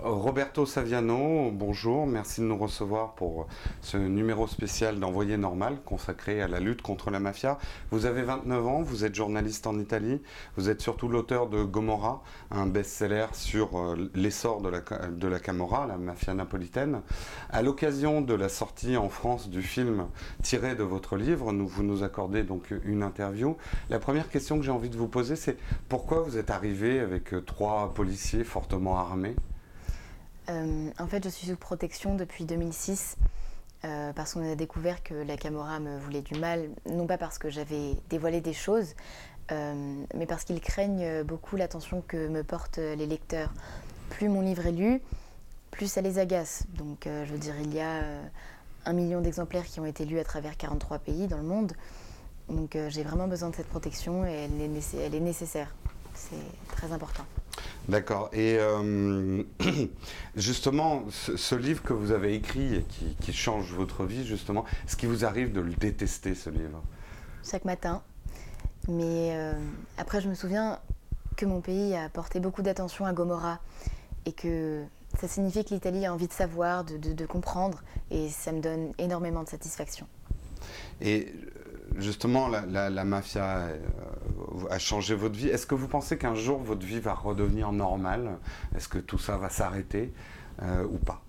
Roberto Saviano, bonjour, merci de nous recevoir pour ce numéro spécial d'Envoyé Normal consacré à la lutte contre la mafia. Vous avez 29 ans, vous êtes journaliste en Italie, vous êtes surtout l'auteur de Gomorra, un best-seller sur l'essor de la Camorra, la mafia napolitaine. À l'occasion de la sortie en France du film tiré de votre livre, vous nous accordez donc une interview. La première question que j'ai envie de vous poser, c'est pourquoi vous êtes arrivé avec 3 policiers fortement armés ? En fait, je suis sous protection depuis 2006 parce qu'on a découvert que la Camorra me voulait du mal, non pas parce que j'avais dévoilé des choses, mais parce qu'ils craignent beaucoup l'attention que me portent les lecteurs. Plus mon livre est lu, plus ça les agace. Donc, je veux dire, il y a 1 million d'exemplaires qui ont été lus à travers 43 pays dans le monde. Donc, j'ai vraiment besoin de cette protection et elle est nécessaire. C'est très important. D'accord. Et justement, ce livre que vous avez écrit et qui change votre vie, justement, est-ce qu'il vous arrive de le détester, ce livre ? Chaque matin. Mais après, je me souviens que mon pays a porté beaucoup d'attention à Gomorra et que ça signifie que l'Italie a envie de savoir, de comprendre, et ça me donne énormément de satisfaction. Et justement, la mafia a changé votre vie. Est-ce que vous pensez qu'un jour votre vie va redevenir normale ? Est-ce que tout ça va s'arrêter ou pas ?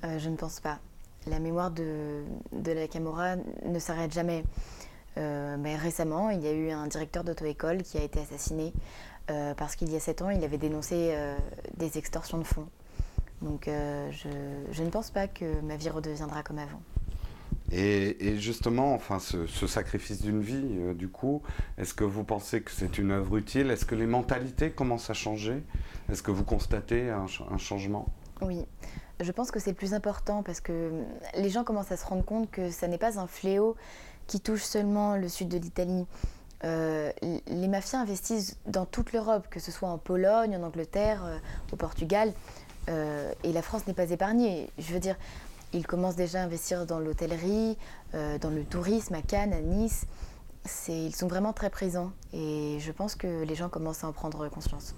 Je ne pense pas. La mémoire de la Camorra ne s'arrête jamais. Mais récemment, il y a eu un directeur d'auto-école qui a été assassiné parce qu'il y a 7 ans, il avait dénoncé des extorsions de fonds. Donc je ne pense pas que ma vie redeviendra comme avant. Et justement, enfin, ce sacrifice d'une vie, du coup, est-ce que vous pensez que c'est une œuvre utile ? Est-ce que les mentalités commencent à changer ? Est-ce que vous constatez un changement ? Oui, je pense que c'est le plus important parce que les gens commencent à se rendre compte que ça n'est pas un fléau qui touche seulement le sud de l'Italie. Les mafias investissent dans toute l'Europe, que ce soit en Pologne, en Angleterre, au Portugal, et la France n'est pas épargnée. Je veux dire, ils commencent déjà à investir dans l'hôtellerie, dans le tourisme à Cannes, à Nice. Ils sont vraiment très présents et je pense que les gens commencent à en prendre conscience.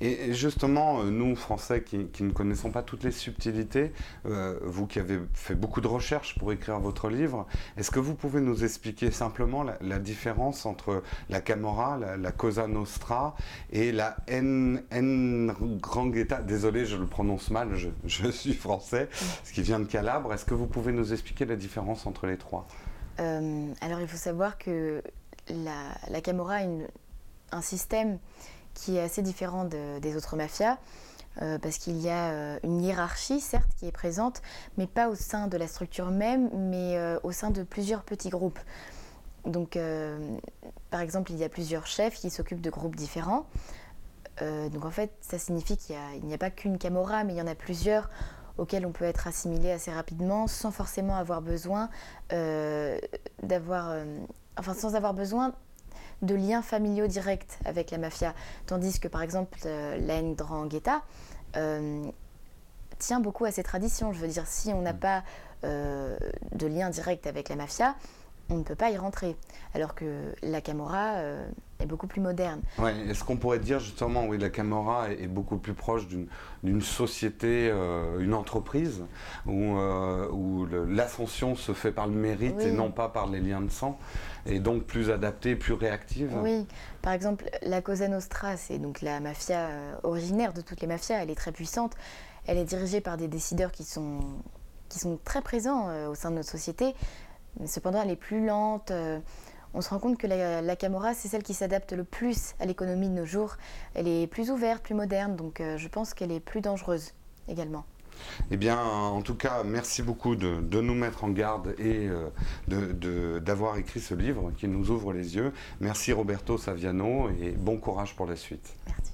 Et justement, nous, Français, qui ne connaissons pas toutes les subtilités, vous qui avez fait beaucoup de recherches pour écrire votre livre, est-ce que vous pouvez nous expliquer simplement la différence entre la Camorra, la Cosa Nostra et la Ndrangheta ? Désolé, je le prononce mal, je suis français, ce qui vient de Calabre. Est-ce que vous pouvez nous expliquer la différence entre les 3 ? Alors, il faut savoir que la Camorra a un système qui est assez différent des autres mafias, parce qu'il y a une hiérarchie, certes, qui est présente, mais pas au sein de la structure même, mais au sein de plusieurs petits groupes. Donc, par exemple, il y a plusieurs chefs qui s'occupent de groupes différents. Donc, en fait, ça signifie qu'il n'y a pas qu'une Camorra, mais il y en a plusieurs auxquels on peut être assimilé assez rapidement, sans forcément avoir besoin sans avoir besoin de liens familiaux directs avec la mafia. Tandis que, par exemple, la Ndrangheta tient beaucoup à ses traditions. Je veux dire, si on n'a pas de lien direct avec la mafia, on ne peut pas y rentrer. Alors que la Camorra est beaucoup plus moderne. Ouais, est-ce qu'on pourrait dire justement, oui, la Camorra est beaucoup plus proche d'une société, une entreprise, où l'ascension se fait par le mérite, oui, et non pas par les liens de sang, et donc plus adaptée, plus réactive ? Oui, par exemple, la Cosa Nostra, c'est donc la mafia originaire de toutes les mafias, elle est très puissante, elle est dirigée par des décideurs qui sont très présents au sein de notre société, mais cependant elle est plus lente. On se rend compte que la Camorra, c'est celle qui s'adapte le plus à l'économie de nos jours. Elle est plus ouverte, plus moderne, donc je pense qu'elle est plus dangereuse également. Eh bien, en tout cas, merci beaucoup de nous mettre en garde et d'avoir écrit ce livre qui nous ouvre les yeux. Merci Roberto Saviano et bon courage pour la suite. Merci.